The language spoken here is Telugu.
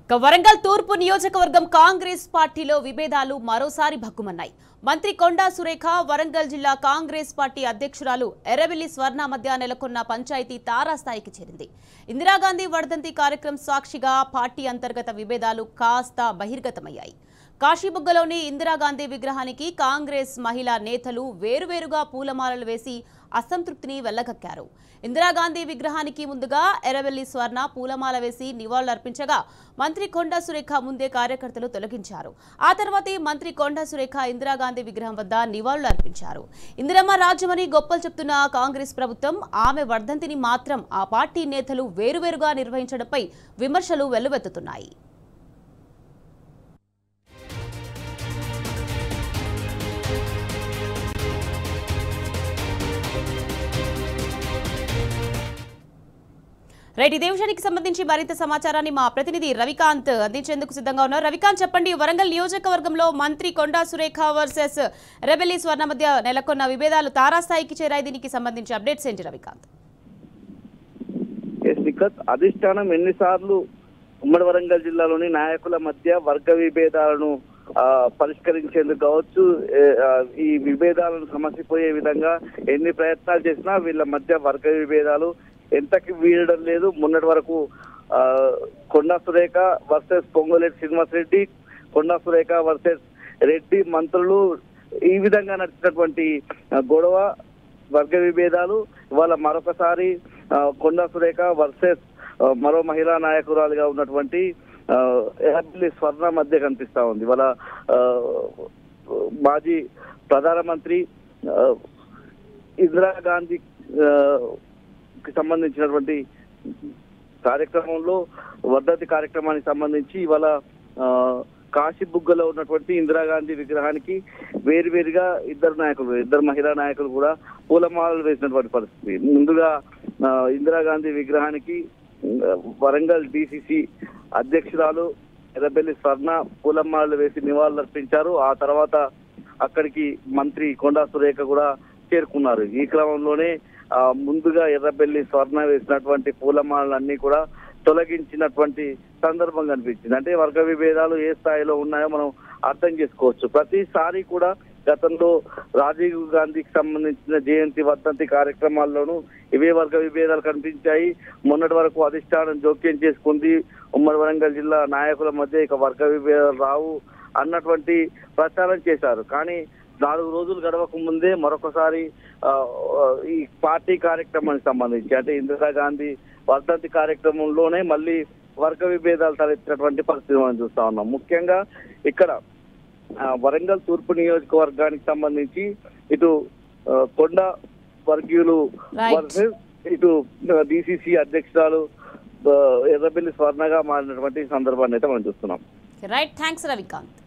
వరంగల్ తూర్పు నియోజకవర్గం కాంగ్రెస్ పార్టీలో విభేదాలు మరోసారి భగ్గుమన్నాయి. మంత్రి కొండా సురేఖ, వరంగల్ జిల్లా కాంగ్రెస్ పార్టీ అధ్యక్షురాలు ఎర్రబెల్లి స్వర్ణ మధ్య నెలకొన్న పంచాయతీ తారాస్థాయికి చేరింది. ఇందిరాగాంధీ వర్ధంతి కార్యక్రమం సాక్షిగా పార్టీ అంతర్గత విభేదాలు కాస్త బహిర్గతమయ్యాయి. కాశీబుగ్గలోని ఇందిరాగాంధీ విగ్రహానికి కాంగ్రెస్ మహిళా నేతలు వేరువేరుగా పూలమాలలు వేసి అసంతృప్తిని వెళ్లగక్కారు. ఇందిరాగాంధీ విగ్రహానికి ముందుగా ఎర్రబెల్లి స్వర్ణ పూలమాల వేసి నివాళులర్పించగా మంత్రి కొండా సురేఖ ముందే కార్యకర్తలు తొలగించారు. ఆ తర్వాతే మంత్రి కొండా సురేఖ ఇందిరాగాంధీ విగ్రహం వద్ద నివాళులు అర్పించారు. ఇందిరమ్మ రాజ్యమని గొప్పలు చెప్తున్న కాంగ్రెస్ ప్రభుత్వం ఆమె వర్ధంతిని మాత్రం ఆ పార్టీ నేతలు వేరువేరుగా నిర్వహించడంపై విమర్శలు వెల్లువెత్తుతున్నాయి. రైట్, ఇదే విషయానికి సంబంధించి మరింత సమాచారాన్ని మా ప్రతినిధి రవికాంత్ అందించేందుకు సిద్ధంగా ఉన్నారు. రవికాంత్, చెప్పండి, వరంగల్ నియోజకవర్గంలో మంత్రి కొండా సురేఖ వర్సెస్ ఎర్రబెల్లి స్వర్ణ మధ్య నెలకొన్న విభేదాలు తారాస్థాయికి చేరాయి. దీనికి సంబంధించి అప్డేట్స్ ఏంటి రవికాంత్? అధిష్టానం ఎన్నిసార్లు ఉమ్మడి వరంగల్ జిల్లాలోని నాయకుల మధ్య వర్గ విభేదాలను పరిష్కరించేందుకు కావచ్చు, ఈ విభేదాలను సమసిపోయే విధంగా ఎన్ని ప్రయత్నాలు చేసినా వీళ్ళ మధ్య వర్గ విభేదాలు ఎంతకి వీడడం లేదు. మొన్నటి వరకు కొండా సురేఖ వర్సెస్ పొంగులేటి శ్రీనివాస్ రెడ్డి, కొండా సురేఖ వర్సెస్ రెడ్డి మంత్రులు, ఈ విధంగా నడిచినటువంటి గొడవ వర్గ విభేదాలు ఇవాళ మరొకసారి కొండా సురేఖ వర్సెస్ మరో మహిళా నాయకురాలుగా ఉన్నటువంటి ఎర్రబెల్లి స్వర్ణ మధ్య కనిపిస్తా ఉంది. ఇవాళ మాజీ ప్రధానమంత్రి ఇందిరాగాంధీ సంబంధించినటువంటి కార్యక్రమంలో వర్ధంతి కార్యక్రమానికి సంబంధించి ఇవాళ కాశీబుగ్గలో ఉన్నటువంటి ఇందిరాగాంధీ విగ్రహానికి వేరువేరుగా ఇద్దరు మహిళా నాయకులు కూడా పూలమాలలు వేసినటువంటి పరిస్థితి. ముందుగా ఇందిరాగాంధీ విగ్రహానికి వరంగల్ డిసిసి అధ్యక్షురాలు ఎర్రబెల్లి స్వర్ణ పూలమాలలు వేసి నివాళులర్పించారు. ఆ తర్వాత అక్కడికి మంత్రి కొండా సురేఖ కూడా చేరుకున్నారు. ఈ క్రమంలోనే ముందుగా ఎర్రబెల్లి స్వర్ణ వేసినటువంటి పూలమాలన్నీ కూడా తొలగించినటువంటి సందర్భం కనిపించింది. అంటే వర్గ విభేదాలు ఏ స్థాయిలో ఉన్నాయో మనం అర్థం చేసుకోవచ్చు. ప్రతిసారి కూడా గతంలో రాజీవ్ గాంధీకి సంబంధించిన జయంతి వర్ధంతి కార్యక్రమాల్లోనూ ఇవే వర్గ విభేదాలు కనిపించాయి. మొన్నటి వరకు అధిష్టానం జోక్యం చేసుకుంది, ఉమ్మడి వరంగల్ జిల్లా నాయకుల మధ్య ఇక వర్గ విభేదాలు రావు అన్నటువంటి ప్రచారం చేశారు. కానీ 4 రోజులు గడవక ముందే మరొకసారి ఈ పార్టీ కార్యక్రమానికి సంబంధించి అంటే ఇందిరాగాంధీ వర్ధంతి కార్యక్రమంలోనే మళ్ళీ వర్గ విభేదాలు తలెత్తినటువంటి పరిస్థితి మనం చూస్తా ఉన్నాం. ముఖ్యంగా ఇక్కడ వరంగల్ తూర్పు నియోజకవర్గానికి సంబంధించి ఇటు కొండా వర్గీయులు వర్సెస్ ఇటు డిసిసి అధ్యక్షురాలు ఎర్రబెల్లి స్వర్ణగా మారినటువంటి సందర్భాన్ని అయితే మనం చూస్తున్నాం. Right, thanks Ravikanth.